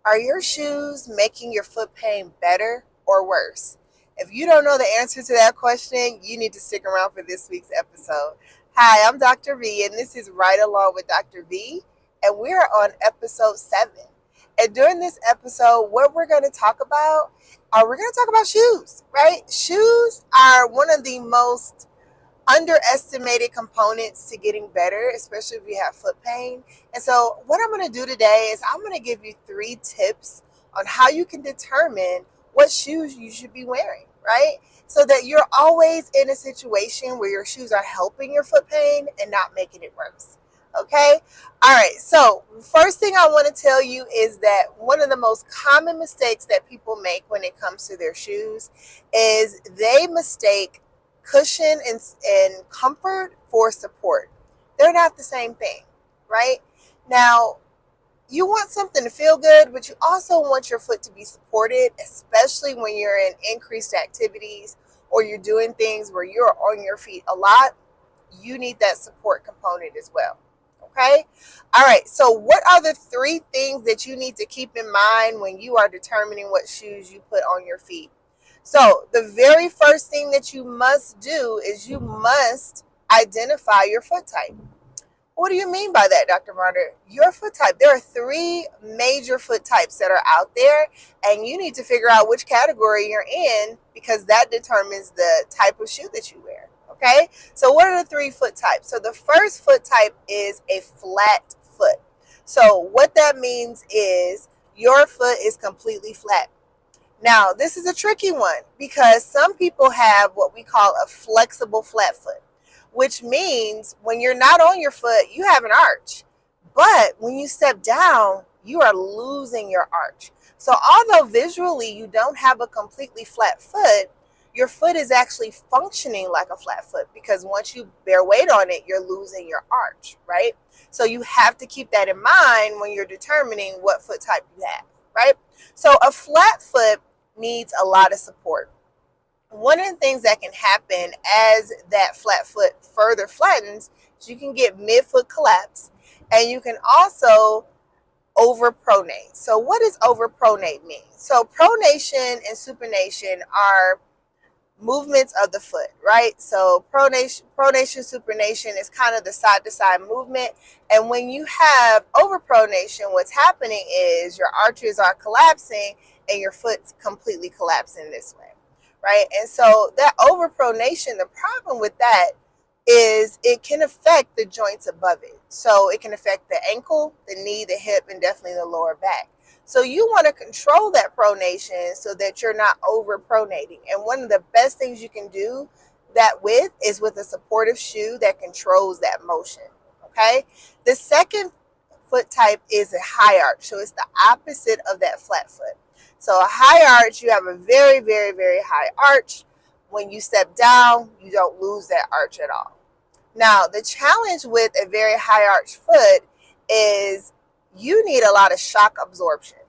Are your shoes making your foot pain better or worse? If you don't know the answer to that question, you need to stick around for this week's episode. Hi, I'm Dr. V, and this is Right Along with Dr. V, and we're on episode 7. And during this episode, what we're going to talk about we're going to talk about shoes, right? Shoes are one of the most underestimated components to getting better, especially if you have foot pain. And so what I'm going to do today is I'm going to give you 3 tips on how you can determine what shoes you should be wearing, right? So that you're always in a situation where your shoes are helping your foot pain and not making it worse. Okay? All right. So first thing I want to tell you is that one of the most common mistakes that people make when it comes to their shoes is they mistake cushion and comfort for support. They're not the same thing, right? Now, you want something to feel good, but you also want your foot to be supported, especially when you're in increased activities or you're doing things where you're on your feet a lot. You need that support component as well. Okay? All right. So what are the 3 things that you need to keep in mind when you are determining what shoes you put on your feet? So the very first thing that you must do is you must identify your foot type. What do you mean by that, Dr. Marder? Your foot type. There are 3 major foot types that are out there, and you need to figure out which category you're in because that determines the type of shoe that you wear. Okay? So what are the 3 foot types? So the first foot type is a flat foot. So what that means is your foot is completely flat. Now, this is a tricky one because some people have what we call a flexible flat foot, which means when you're not on your foot, you have an arch. But when you step down, you are losing your arch. So although visually you don't have a completely flat foot, your foot is actually functioning like a flat foot because once you bear weight on it, you're losing your arch, right? So you have to keep that in mind when you're determining what foot type you have, right? So a flat foot needs a lot of support. One of the things that can happen as that flat foot further flattens is you can get midfoot collapse and you can also overpronate. So what does overpronate mean? So pronation and supination are movements of the foot, right? So pronation, supination is kind of the side to side movement. And when you have overpronation, what's happening is your arches are collapsing and your foot's completely collapsing this way, right? And so that overpronation, the problem with that is it can affect the joints above it. So it can affect the ankle, the knee, the hip, and definitely the lower back. So you want to control that pronation so that you're not overpronating. And one of the best things you can do that with is with a supportive shoe that controls that motion, okay? The second foot type is a high arch. So it's the opposite of that flat foot. So a high arch, you have a very, very, very high arch. When you step down, you don't lose that arch at all. Now, the challenge with a very high arch foot is you need a lot of shock absorption.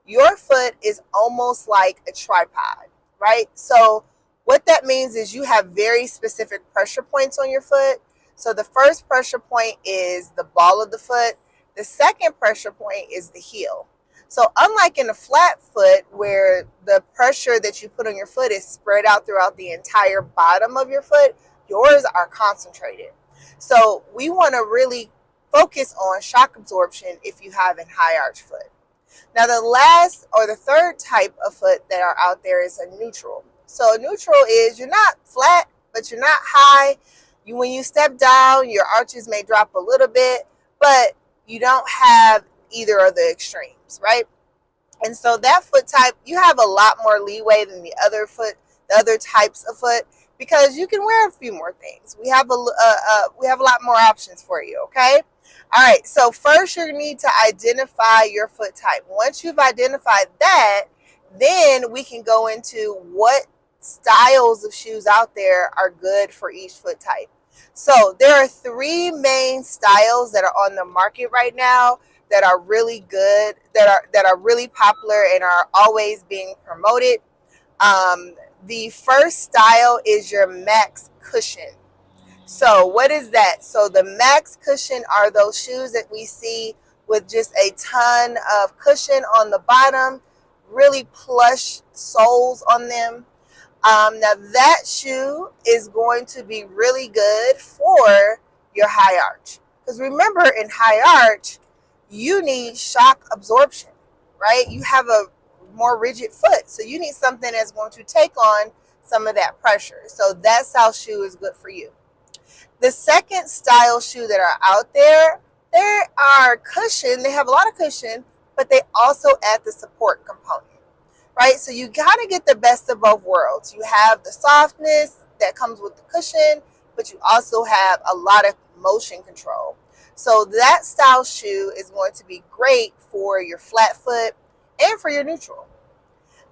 Your foot is almost like a tripod, right? So what that means is you have very specific pressure points on your foot. So the first pressure point is the ball of the foot. The second pressure point is the heel. So unlike in a flat foot where the pressure that you put on your foot is spread out throughout the entire bottom of your foot, yours are concentrated. So we want to really focus on shock absorption if you have a high arch foot. Now the last or the third type of foot that are out there is a neutral. So a neutral is you're not flat, but you're not high. When you step down, your arches may drop a little bit, but you don't have either of the extremes, right? And so that foot type, you have a lot more leeway than the other types of foot because you can wear a few more things. We have a lot more options for you, okay? All right, so first you need to identify your foot type. Once you've identified that, then we can go into what styles of shoes out there are good for each foot type. So there are 3 main styles that are on the market right now that are really good, that are really popular and are always being promoted. The first style is your max cushion. So what is that? So the max cushion are those shoes that we see with just a ton of cushion on the bottom, really plush soles on them. Now that shoe is going to be really good for your high arch. Because remember, in high arch, you need shock absorption, right? You have a more rigid foot, so you need something that's going to take on some of that pressure. So that style shoe is good for you. The second style shoe that are out there, they are cushion. They have a lot of cushion, but they also add the support component, right? So you got to get the best of both worlds. You have the softness that comes with the cushion, but you also have a lot of motion control. So that style shoe is going to be great for your flat foot and for your neutral.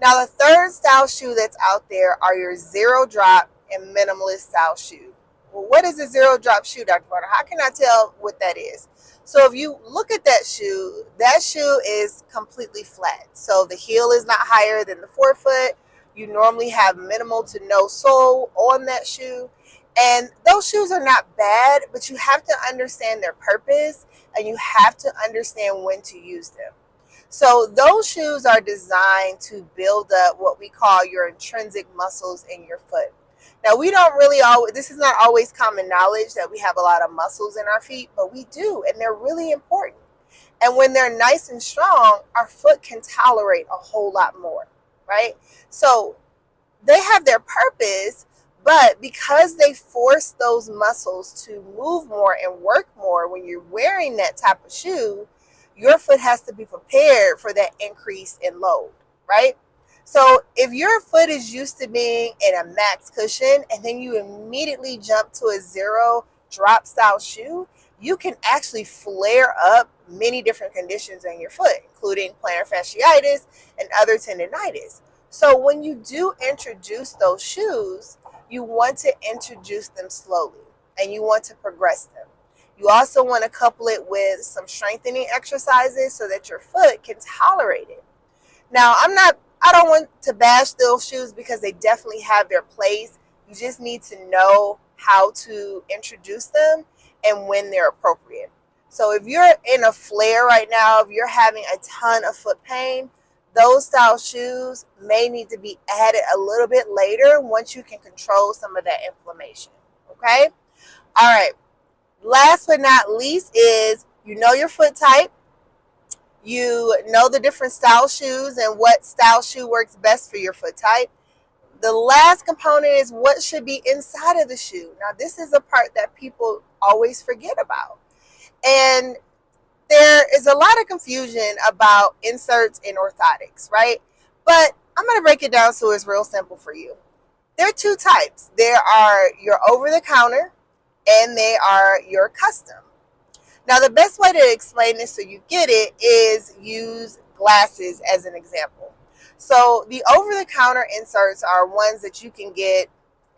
Now, the third style shoe that's out there are your zero drop and minimalist style shoe. Well, what is a zero drop shoe, Dr. Barter? How can I tell what that is? So if you look at that shoe is completely flat. So the heel is not higher than the forefoot. You normally have minimal to no sole on that shoe. And those shoes are not bad, but you have to understand their purpose and you have to understand when to use them. So those shoes are designed to build up what we call your intrinsic muscles in your foot. Now, we don't really always, this is not always common knowledge that we have a lot of muscles in our feet, but we do, and they're really important. And when they're nice and strong, our foot can tolerate a whole lot more, right? So they have their purpose, but because they force those muscles to move more and work more when you're wearing that type of shoe, your foot has to be prepared for that increase in load, right? So if your foot is used to being in a max cushion and then you immediately jump to a zero drop style shoe, you can actually flare up many different conditions in your foot, including plantar fasciitis and other tendinitis. So when you do introduce those shoes, you want to introduce them slowly and you want to progress them. You also want to couple it with some strengthening exercises so that your foot can tolerate it. Now, I don't want to bash those shoes because they definitely have their place. You just need to know how to introduce them and when they're appropriate. So if you're in a flare right now, if you're having a ton of foot pain, those style shoes may need to be added a little bit later once you can control some of that inflammation. Okay? All right. Last but not least is you know your foot type. You know the different style shoes and what style shoe works best for your foot type. The last component is what should be inside of the shoe. Now, this is a part that people always forget about. And there is a lot of confusion about inserts in orthotics, right? But I'm going to break it down so it's real simple for you. There are two types. There are your over-the-counter and they are your custom. Now, the best way to explain this so you get it is use glasses as an example. So the over-the-counter inserts are ones that you can get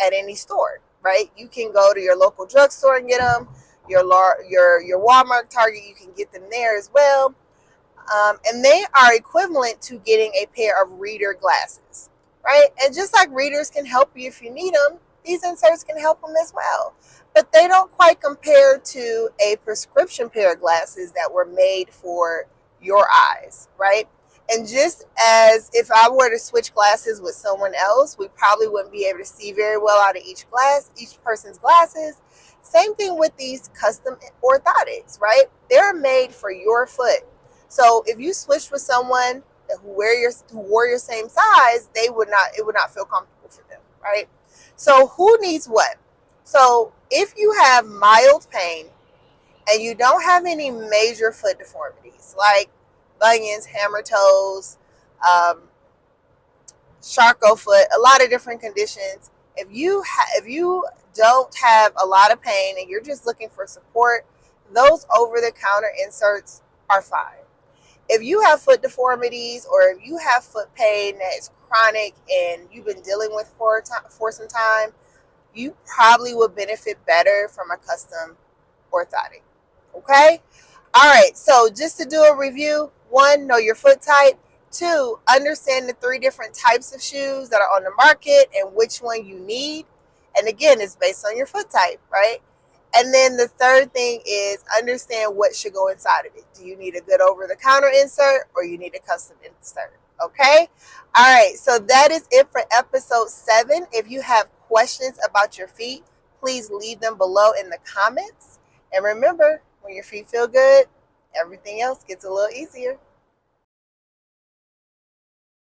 at any store, right? You can go to your local drugstore and get them. Your Walmart, Target, you can get them there as well. And they are equivalent to getting a pair of reader glasses, right? And just like readers can help you if you need them, these inserts can help them as well. But they don't quite compare to a prescription pair of glasses that were made for your eyes, right? And just as if I were to switch glasses with someone else, we probably wouldn't be able to see very well out of each person's glasses. Same thing with these custom orthotics, right? They're made for your foot. So if you switched with someone who wore your same size, it would not feel comfortable for them, right? So who needs what? So if you have mild pain and you don't have any major foot deformities like bunions, hammer toes, Charcot foot, a lot of different conditions. If you don't have a lot of pain and you're just looking for support, those over-the-counter inserts are fine. If you have foot deformities or if you have foot pain that is chronic and you've been dealing with for some time, you probably would benefit better from a custom orthotic. Okay? All right, so just to do a review, 1, know your foot type. 2, understand the 3 different types of shoes that are on the market and which one you need. And again, it's based on your foot type, right? And then the third thing is understand what should go inside of it. Do you need a good over-the-counter insert or you need a custom insert? Okay? All right, so that is it for episode 7. If you have questions about your feet, please leave them below in the comments. And remember, when your feet feel good, everything else gets a little easier.